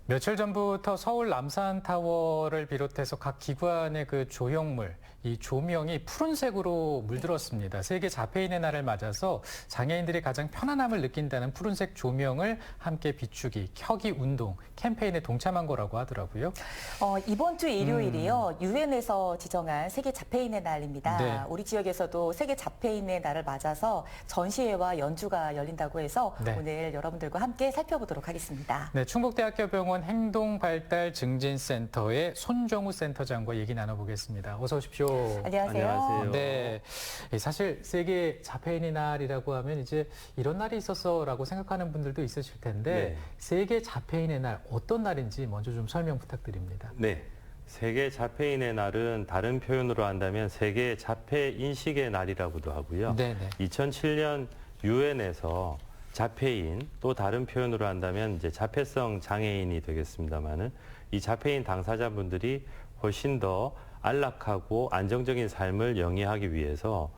며칠 전부터 서울 남산타워를 비롯해서 각 기관의 그 조형물, 이 조명이 푸른색으로 물들었습니다. 세계 자폐인의 날을 맞아서 장애인들이 가장 편안함을 느낀다는 푸른색 조명을 함께 비추기, 켜기 운동 캠페인에 동참한 거라고 하더라고요. 이번 주 일요일이요. 유엔에서 지정한 세계 자폐인의 날입니다. 네. 우리 지역에서도 세계 자폐인의 날을 맞아서 전시회와 연주가 열린다고 해서 네. 오늘 여러분들과 함께 살펴보도록 하겠습니다. 네, 충북대학교 병원 행동발달증진센터의 손정우 센터장과 얘기 나눠보겠습니다. 어서 오십시오. 안녕하세요. 안녕하세요. 네, 사실 세계 자폐인의 날이라고 하면 이제 이런 날이 있었어라고 생각하는 분들도 있으실 텐데 네. 세계 자폐인의 날 어떤 날인지 먼저 좀 설명 부탁드립니다. 네. 세계 자폐인의 날은 다른 표현으로 한다면 세계 자폐 인식의 날이라고도 하고요. 네네. 2007년 유엔에서 자폐인, 또 다른 표현으로 한다면 이제 자폐성 장애인이 되겠습니다만은 이 자폐인 당사자분들이 훨씬 더 안락하고 안정적인 삶을 영위하기 위해서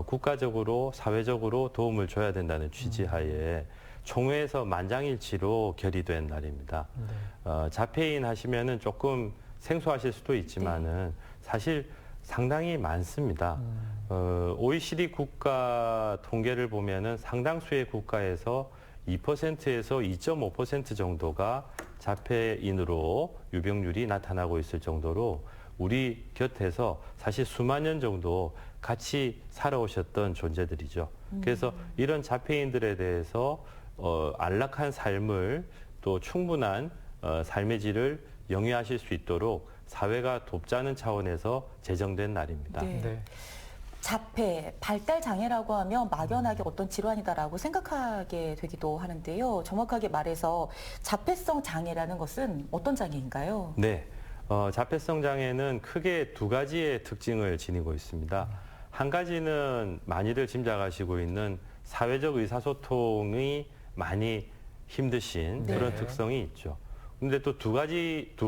국가적으로 사회적으로 도움을 줘야 된다는 취지하에 총회에서 만장일치로 결의된 날입니다. 네. 자폐인 하시면은 조금 생소하실 수도 있지만은 사실 상당히 많습니다. OECD 국가 통계를 보면은 상당수의 국가에서 2%에서 2.5% 정도가 자폐인으로 유병률이 나타나고 있을 정도로 우리 곁에서 사실 수만 년 정도 같이 살아오셨던 존재들이죠. 그래서 이런 자폐인들에 대해서 안락한 삶을 또 충분한 삶의 질을 영위하실 수 있도록 사회가 돕자는 차원에서 제정된 날입니다. 네. 네. 자폐, 발달장애라고 하면 막연하게 어떤 질환이다라고 생각하게 되기도 하는데요. 정확하게 말해서 자폐성 장애라는 것은 어떤 장애인가요? 네. 자폐성 장애는 크게 두 가지의 특징을 지니고 있습니다. 한 가지는 많이들 짐작하시고 있는 사회적 의사소통이 많이 힘드신 네. 그런 특성이 있죠. 근데 또 두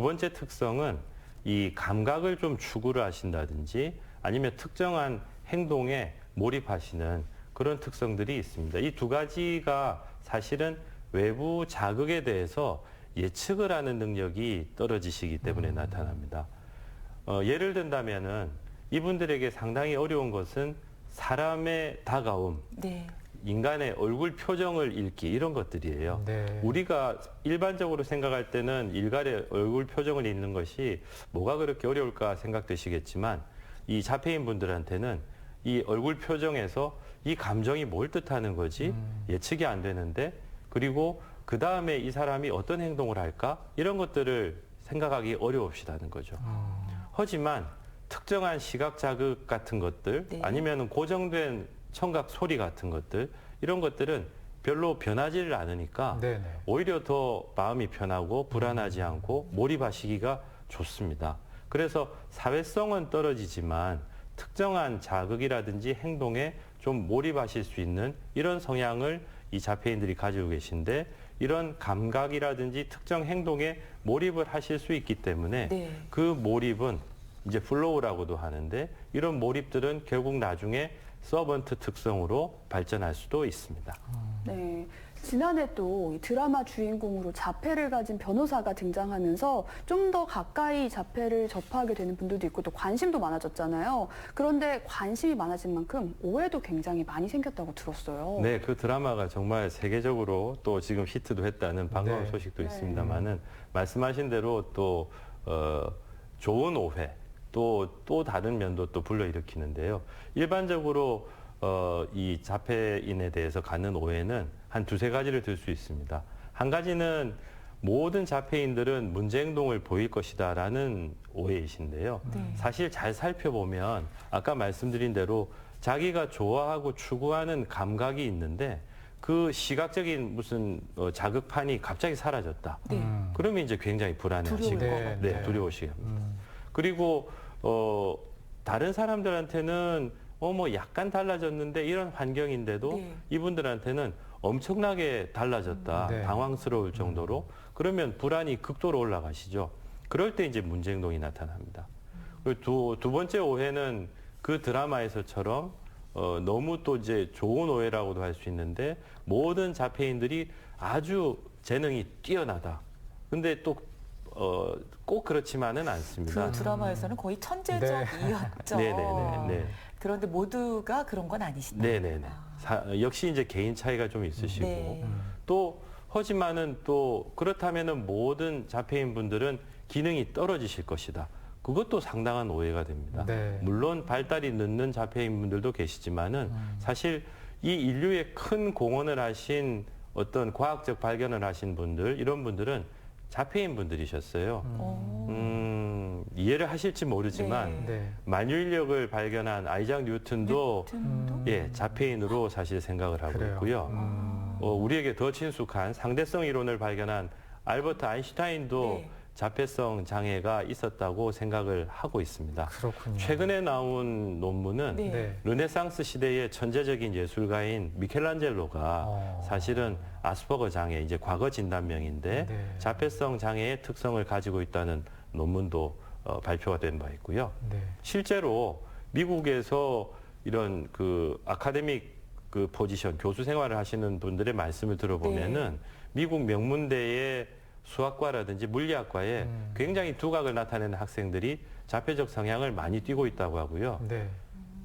번째 특성은 이 감각을 좀 추구를 하신다든지 아니면 특정한 행동에 몰입하시는 그런 특성들이 있습니다. 이 두 가지가 사실은 외부 자극에 대해서 예측을 하는 능력이 떨어지시기 때문에 나타납니다. 예를 든다면은 이분들에게 상당히 어려운 것은 사람의 다가옴, 네. 인간의 얼굴 표정을 읽기 이런 것들이에요. 네. 우리가 일반적으로 생각할 때는 일간의 얼굴 표정을 읽는 것이 뭐가 그렇게 어려울까 생각되시겠지만 이 자폐인 분들한테는 이 얼굴 표정에서 이 감정이 뭘 뜻하는 거지 예측이 안 되는데 그리고 그 다음에 이 사람이 어떤 행동을 할까 이런 것들을 생각하기 어려우시다는 거죠. 하지만 특정한 시각 자극 같은 것들 네. 아니면 고정된 청각 소리 같은 것들 이런 것들은 별로 변하지를 않으니까 네네. 오히려 더 마음이 편하고 불안하지 않고 몰입하시기가 좋습니다. 그래서 사회성은 떨어지지만 특정한 자극이라든지 행동에 좀 몰입하실 수 있는 이런 성향을 이 자폐인들이 가지고 계신데 이런 감각이라든지 특정 행동에 몰입을 하실 수 있기 때문에 네. 그 몰입은 이제 플로우라고도 하는데 이런 몰입들은 결국 나중에 서번트 특성으로 발전할 수도 있습니다. 네. 지난해 또 이 드라마 주인공으로 자폐를 가진 변호사가 등장하면서 좀 더 가까이 자폐를 접하게 되는 분들도 있고 또 관심도 많아졌잖아요. 그런데 관심이 많아진 만큼 오해도 굉장히 많이 생겼다고 들었어요. 네, 그 드라마가 정말 세계적으로 또 지금 히트도 했다는 반가운 네. 소식도 네. 있습니다만은 말씀하신 대로 또 좋은 오해 또 다른 면도 또 불러일으키는데요. 일반적으로 이 자폐인에 대해서 갖는 오해는 한 두세 가지를 들 수 있습니다. 한 가지는 모든 자폐인들은 문제 행동을 보일 것이다라는 오해이신데요. 사실 잘 살펴보면 아까 말씀드린 대로 자기가 좋아하고 추구하는 감각이 있는데 그 시각적인 무슨 자극판이 갑자기 사라졌다. 네. 그러면 이제 굉장히 불안해하시고 네, 네, 네. 두려우시게 합니다. 그리고 다른 사람들한테는 뭐 약간 달라졌는데 이런 환경인데도 네. 이분들한테는 엄청나게 달라졌다. 네. 당황스러울 정도로 그러면 불안이 극도로 올라가시죠. 그럴 때 이제 문제 행동이 나타납니다. 그리고 두 번째 오해는 그 드라마에서처럼 너무 또 이제 좋은 오해라고도 할 수 있는데 모든 자폐인들이 아주 재능이 뛰어나다. 근데 또 꼭 그렇지만은 않습니다. 그 드라마에서는 거의 천재적이었죠. 네네네. 그런데 모두가 그런 건 아니시다. 네네네. 역시 이제 개인 차이가 좀 있으시고 네. 또 하지만은 또 그렇다면은 모든 자폐인 분들은 기능이 떨어지실 것이다. 그것도 상당한 오해가 됩니다. 네. 물론 발달이 늦는 자폐인 분들도 계시지만은 사실 이 인류에 큰 공헌을 하신 어떤 과학적 발견을 하신 분들 이런 분들은 자폐인 분들이셨어요. 이해를 하실지 모르지만 네. 만유인력을 발견한 아이작 뉴턴도 예, 자폐인으로 사실 생각을 하고 그래요. 있고요. 우리에게 더 친숙한 상대성 이론을 발견한 알버트 아인슈타인도 네. 자폐성 장애가 있었다고 생각을 하고 있습니다. 그렇군요. 최근에 나온 논문은 네. 네. 르네상스 시대의 천재적인 예술가인 미켈란젤로가 사실은 아스퍼거 장애, 이제 과거 진단명인데 네. 자폐성 장애의 특성을 가지고 있다는 논문도 발표가 된 바 있고요. 네. 실제로 미국에서 이런 그 아카데믹 그 포지션, 교수 생활을 하시는 분들의 말씀을 들어보면은 미국 명문대의 수학과라든지 물리학과에 굉장히 두각을 나타내는 학생들이 자폐적 성향을 많이 띠고 있다고 하고요. 네.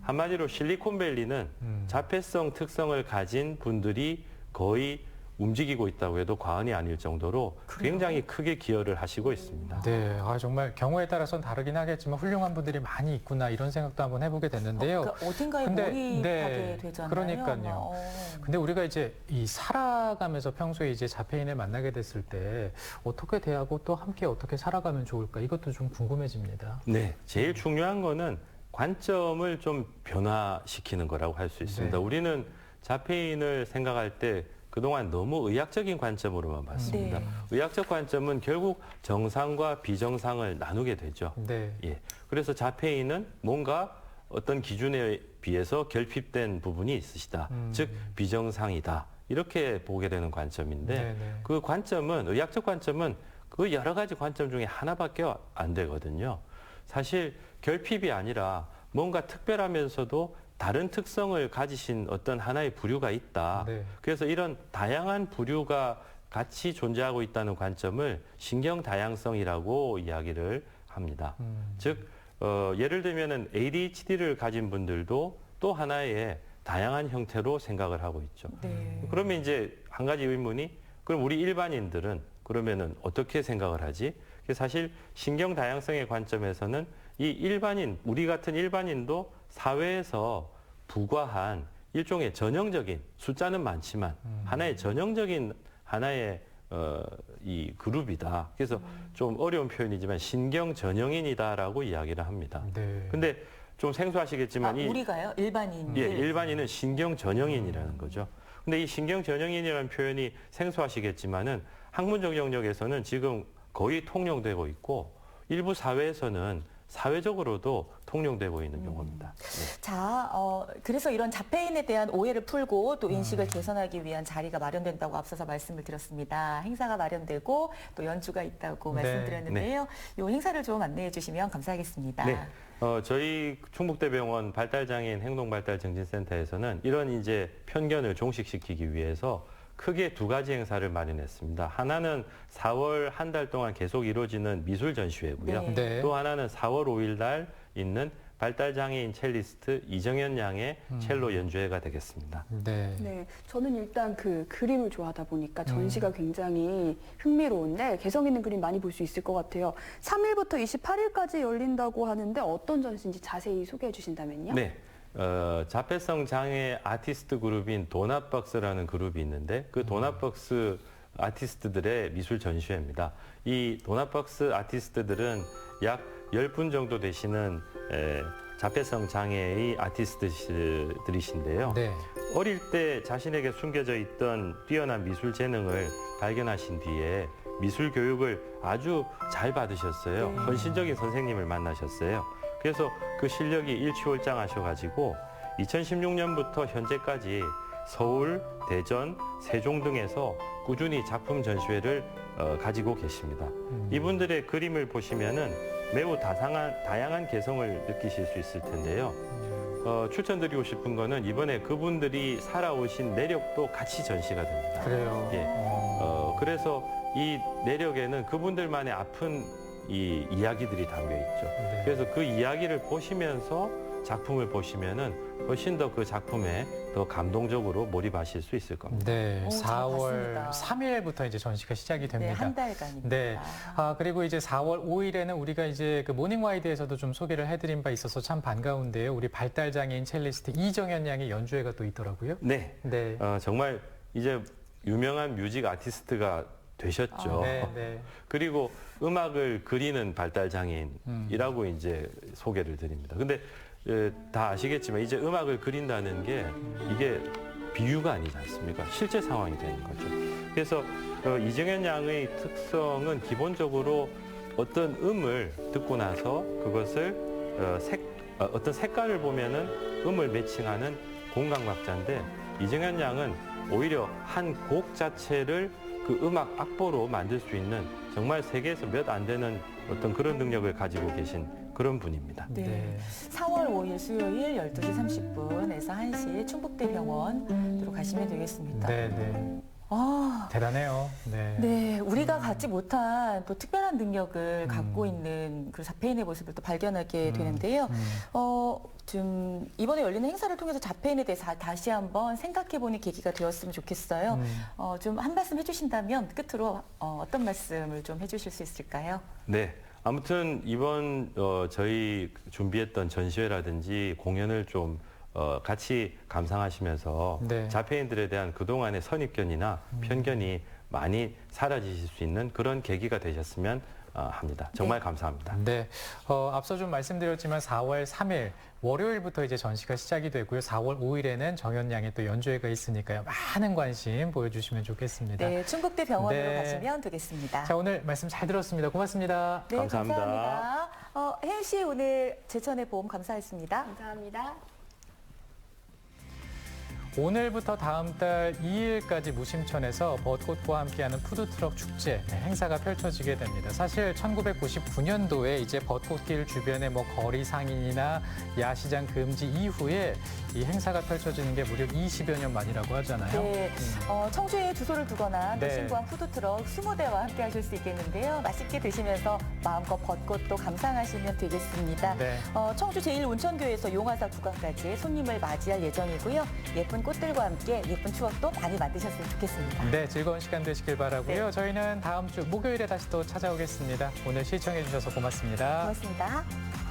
한마디로 실리콘밸리는 자폐성 특성을 가진 분들이 거의 움직이고 있다고 해도 과언이 아닐 정도로 굉장히 크게 기여를 하시고 있습니다. 네, 정말 경우에 따라서는 다르긴 하겠지만 훌륭한 분들이 많이 있구나 이런 생각도 한번 해보게 됐는데요. 그러니까 어딘가에 근데, 몰입하게 네, 되잖아요. 그러니까요. 근데 우리가 이제 이 살아가면서 평소에 이제 자폐인을 만나게 됐을 때 어떻게 대하고 또 함께 어떻게 살아가면 좋을까 이것도 좀 궁금해집니다. 네, 제일 중요한 거는 관점을 좀 변화시키는 거라고 할 수 있습니다. 네. 우리는 자폐인을 생각할 때 그동안 너무 의학적인 관점으로만 봤습니다. 네. 의학적 관점은 결국 정상과 비정상을 나누게 되죠. 네. 예. 그래서 자폐인은 뭔가 어떤 기준에 비해서 결핍된 부분이 있으시다. 즉 비정상이다. 이렇게 보게 되는 관점인데 네네. 그 관점은 의학적 관점은 그 여러 가지 관점 중에 하나밖에 안 되거든요. 사실 결핍이 아니라 뭔가 특별하면서도 다른 특성을 가지신 어떤 하나의 부류가 있다. 네. 그래서 이런 다양한 부류가 같이 존재하고 있다는 관점을 신경 다양성이라고 이야기를 합니다. 즉 예를 들면은 ADHD를 가진 분들도 또 하나의 다양한 형태로 생각을 하고 있죠. 네. 그러면 이제 한 가지 의문이 그럼 우리 일반인들은 그러면은 어떻게 생각을 하지? 사실 신경 다양성의 관점에서는 이 일반인, 우리 같은 일반인도 사회에서 부과한 일종의 전형적인 숫자는 많지만 하나의 전형적인 하나의 이 그룹이다. 그래서 좀 어려운 표현이지만 신경 전형인이다라고 이야기를 합니다. 네. 근데 좀 생소하시겠지만 우리가요? 일반인. 예, 일반인은 신경 전형인이라는 거죠. 근데 이 신경 전형인이라는 표현이 생소하시겠지만은 학문적 영역에서는 지금 거의 통용되고 있고 일부 사회에서는 사회적으로도 통용되고 있는 용어입니다. 네. 자, 그래서 이런 자폐인에 대한 오해를 풀고 또 인식을 개선하기 위한 자리가 마련된다고 앞서서 말씀을 드렸습니다. 행사가 마련되고 또 연주가 있다고 네. 말씀드렸는데요. 이 행사를 좀 안내해 주시면 감사하겠습니다. 네. 저희 충북대병원 발달장애인 행동발달증진센터에서는 이런 이제 편견을 종식시키기 위해서 크게 두 가지 행사를 마련했습니다. 하나는 4월 한 달 동안 계속 이루어지는 미술 전시회고요. 네. 네. 또 하나는 4월 5일 날 있는 발달장애인 첼리스트 이정현 양의 첼로 연주회가 되겠습니다. 네. 네, 저는 일단 그 그림을 좋아하다 보니까 전시가 굉장히 흥미로운데 개성 있는 그림 많이 볼 수 있을 것 같아요. 3일부터 28일까지 열린다고 하는데 어떤 전시인지 자세히 소개해 주신다면요? 네. 자폐성 장애 아티스트 그룹인 도넛박스라는 그룹이 있는데 그 도넛박스 아티스트들의 미술 전시회입니다. 이 도넛박스 아티스트들은 약 10분 정도 되시는 자폐성 장애의 아티스트들이신데요. 네. 어릴 때 자신에게 숨겨져 있던 뛰어난 미술 재능을 발견하신 뒤에 미술 교육을 아주 잘 받으셨어요. 헌신적인 선생님을 만나셨어요. 그래서 그 실력이 일취월장하셔가지고 2016년부터 현재까지 서울, 대전, 세종 등에서 꾸준히 작품 전시회를 가지고 계십니다. 이분들의 그림을 보시면은 매우 다양한 개성을 느끼실 수 있을 텐데요. 추천드리고 싶은 거는 이번에 그분들이 살아오신 내력도 같이 전시가 됩니다. 그래요. 예. 그래서 이 내력에는 그분들만의 아픈 이 이야기들이 담겨 있죠. 네. 그래서 그 이야기를 보시면서 작품을 보시면은 훨씬 더 그 작품에 더 감동적으로 몰입하실 수 있을 겁니다. 네, 오, 잘 4월 봤습니다. 3일부터 이제 전시가 시작이 네, 됩니다. 한 달간입니다. 네. 그리고 이제 4월 5일에는 우리가 이제 그 모닝와이드에서도 좀 소개를 해드린 바 있어서 참 반가운데요. 우리 발달장애인 첼리스트 이정현 양의 연주회가 또 있더라고요. 네, 네. 정말 이제 유명한 뮤직 아티스트가 되셨죠. 네, 네. 그리고 음악을 그리는 발달장애인이라고 이제 소개를 드립니다. 근데 다 아시겠지만 이제 음악을 그린다는 게 이게 비유가 아니지 않습니까? 실제 상황이 되는 거죠. 그래서 이정현 양의 특성은 기본적으로 어떤 음을 듣고 나서 그것을 어떤 색깔을 보면은 음을 매칭하는 공감각자인데 이정현 양은 오히려 한 곡 자체를 그 음악 악보로 만들 수 있는 정말 세계에서 몇 안 되는 어떤 그런 능력을 가지고 계신 그런 분입니다. 네. 4월 5일 수요일 12시 30분에서 1시 충북대병원으로 가시면 되겠습니다. 네, 네. 대단해요. 네. 네, 우리가 갖지 못한 또 특별한 능력을 갖고 있는 그 자폐인의 모습을 또 발견하게 되는데요. 좀 이번에 열리는 행사를 통해서 자폐인에 대해서 다시 한번 생각해보는 계기가 되었으면 좋겠어요. 좀 한 말씀 해주신다면 끝으로 어떤 말씀을 좀 해주실 수 있을까요? 네. 아무튼 이번 저희 준비했던 전시회라든지 공연을 좀 같이 감상하시면서 네. 자폐인들에 대한 그동안의 선입견이나 편견이 많이 사라지실 수 있는 그런 계기가 되셨으면 합니다. 정말 네. 감사합니다. 네. 앞서 좀 말씀드렸지만 4월 3일 월요일부터 이제 전시가 시작이 되고요. 4월 5일에는 정현 양의 또 연주회가 있으니까요. 많은 관심 보여주시면 좋겠습니다. 네, 충북대병원으로 네. 가시면 되겠습니다. 자, 오늘 말씀 잘 들었습니다. 고맙습니다. 네, 감사합니다. 감사합니다. 혜윤 씨 오늘 제천의 보험 감사했습니다. 감사합니다. 오늘부터 다음 달 2일까지 무심천에서 벚꽃과 함께하는 푸드트럭 축제 행사가 펼쳐지게 됩니다. 사실 1999년도에 이제 벚꽃길 주변의 뭐 거리 상인이나 야시장 금지 이후에 이 행사가 펼쳐지는 게 무려 20여 년 만이라고 하잖아요. 네, 청주에 주소를 두거나 또 네. 신고한 푸드트럭 20대와 함께 하실 수 있겠는데요. 맛있게 드시면서 마음껏 벚꽃도 감상하시면 되겠습니다. 네. 청주 제1온천교에서 용화사 구간까지 손님을 맞이할 예정이고요. 예쁜 꽃들과 함께 예쁜 추억도 많이 만드셨으면 좋겠습니다. 네, 즐거운 시간 되시길 바라고요. 네. 저희는 다음 주 목요일에 다시 또 찾아오겠습니다. 오늘 시청해 주셔서 고맙습니다. 고맙습니다.